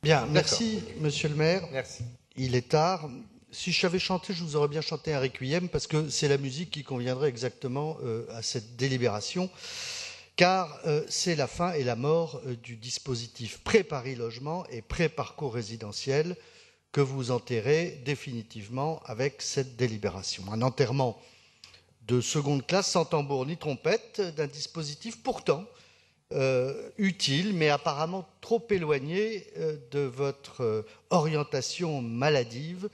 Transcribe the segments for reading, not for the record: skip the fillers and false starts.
Bien, merci, monsieur le maire. Merci. Il est tard. Si je savais chanter, je vous aurais bien chanté un requiem, parce que c'est la musique qui conviendrait exactement à cette délibération, car c'est la fin et la mort du dispositif pré-Paris Logement et pré-parcours résidentiel que vous enterrez définitivement avec cette délibération. Un enterrement de seconde classe sans tambour ni trompette d'un dispositif pourtant utile, mais apparemment trop éloigné de votre orientation maladive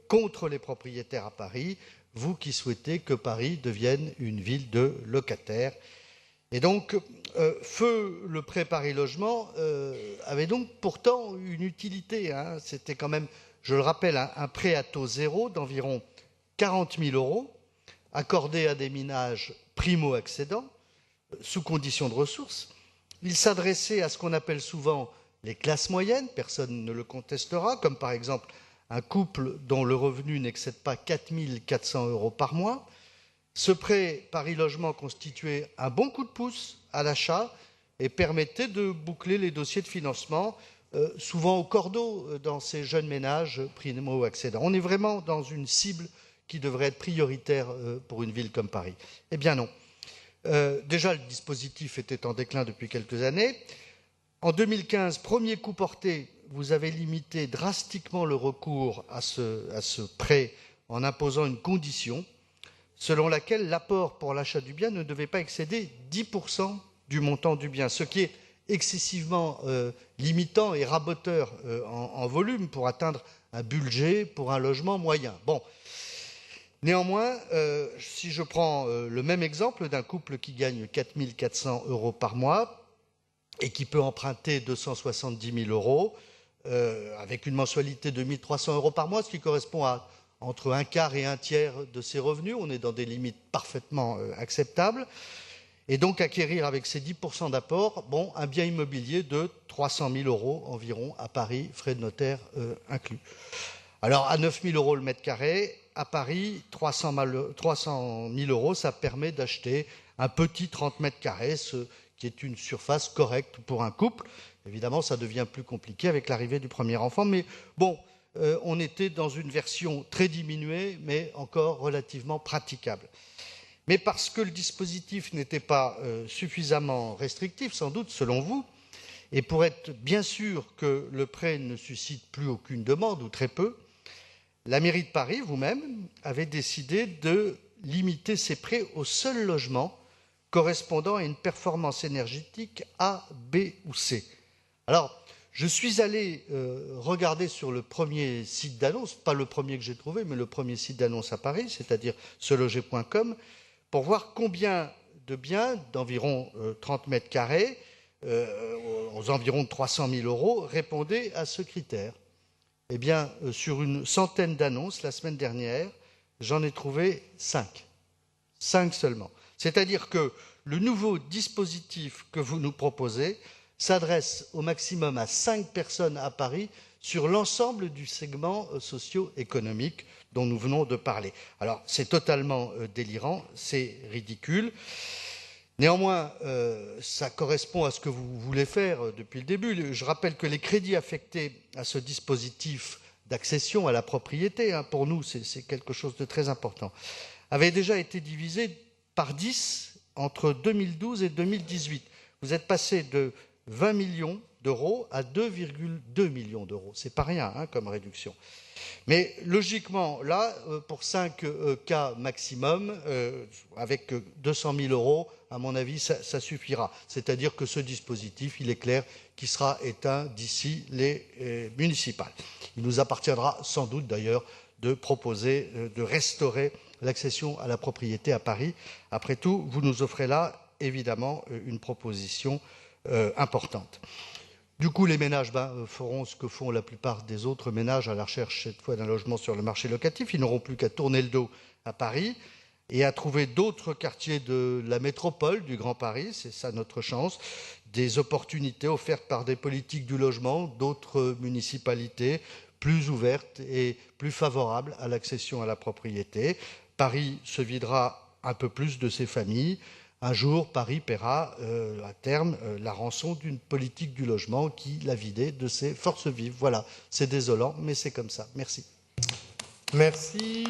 contre les propriétaires à Paris, vous qui souhaitez que Paris devienne une ville de locataires. Et donc, feu le prêt Paris Logement avait donc pourtant une utilité. C'était quand même, je le rappelle, un prêt à taux zéro d'environ 40 000 euros, accordé à des ménages primo-accédants, sous condition de ressources. Il s'adressait à ce qu'on appelle souvent les classes moyennes, personne ne le contestera, comme par exemple un couple dont le revenu n'excède pas 4 400 euros par mois. Ce prêt Paris Logement constituait un bon coup de pouce à l'achat et permettait de boucler les dossiers de financement, souvent au cordeau dans ces jeunes ménages primo-accédants. On est vraiment dans une cible qui devrait être prioritaire pour une ville comme Paris. Eh bien non. Déjà, le dispositif était en déclin depuis quelques années. En 2015, premier coup porté, vous avez limité drastiquement le recours à ce prêt en imposant une condition selon laquelle l'apport pour l'achat du bien ne devait pas excéder 10% du montant du bien, ce qui est excessivement limitant et raboteur en volume pour atteindre un budget pour un logement moyen. Bon. Néanmoins, si je prends le même exemple d'un couple qui gagne 4 400 euros par mois et qui peut emprunter 270 000 euros avec une mensualité de 1 300 euros par mois, ce qui correspond à entre un quart et un tiers de ses revenus, on est dans des limites parfaitement acceptables, et donc acquérir avec ces 10% d'apport un bien immobilier de 300 000 euros environ à Paris, frais de notaire inclus. Alors à 9 000 euros le mètre carré, à Paris, 300 000 euros, ça permet d'acheter un petit 30 mètres carrés, ce qui est une surface correcte pour un couple. Évidemment, ça devient plus compliqué avec l'arrivée du premier enfant, mais bon, on était dans une version très diminuée, mais encore relativement praticable. Mais parce que le dispositif n'était pas suffisamment restrictif, sans doute, selon vous, et pour être bien sûr que le prêt ne suscite plus aucune demande, ou très peu, la mairie de Paris, vous-même, avait décidé de limiter ces prêts aux seuls logements correspondant à une performance énergétique A, B ou C. Alors, je suis allé regarder sur le premier site d'annonce, pas le premier que j'ai trouvé, mais le premier site d'annonce à Paris, c'est-à-dire seloger.com, pour voir combien de biens d'environ 30 mètres carrés, aux environs de 300 000 euros, répondaient à ce critère. Eh bien, sur une centaine d'annonces la semaine dernière, j'en ai trouvé 5. 5 seulement. C'est-à-dire que le nouveau dispositif que vous nous proposez s'adresse au maximum à 5 personnes à Paris sur l'ensemble du segment socio-économique dont nous venons de parler. Alors, c'est totalement délirant, c'est ridicule. Néanmoins, ça correspond à ce que vous voulez faire depuis le début. Je rappelle que les crédits affectés à ce dispositif d'accession à la propriété, pour nous, c'est quelque chose de très important, avaient déjà été divisés par 10 entre 2012 et 2018. Vous êtes passé de 20 millions d'euros à 2,2 millions d'euros. C'est pas rien comme réduction. Mais logiquement, là, pour 5 cas maximum, avec 200 000 euros, à mon avis, ça suffira. C'est-à-dire que ce dispositif, il est clair, qui sera éteint d'ici les municipales. Il nous appartiendra sans doute d'ailleurs de proposer de restaurer l'accession à la propriété à Paris. Après tout, vous nous offrez là, évidemment, une proposition importante. Du coup, les ménages feront ce que font la plupart des autres ménages à la recherche, cette fois, d'un logement sur le marché locatif. Ils n'auront plus qu'à tourner le dos à Paris et à trouver d'autres quartiers de la métropole du Grand Paris. C'est ça notre chance. Des opportunités offertes par des politiques du logement, d'autres municipalités plus ouvertes et plus favorables à l'accession à la propriété. Paris se videra un peu plus de ses familles, un jour, Paris paiera à terme la rançon d'une politique du logement qui l'a vidé de ses forces vives. Voilà, c'est désolant, mais c'est comme ça. Merci. Merci.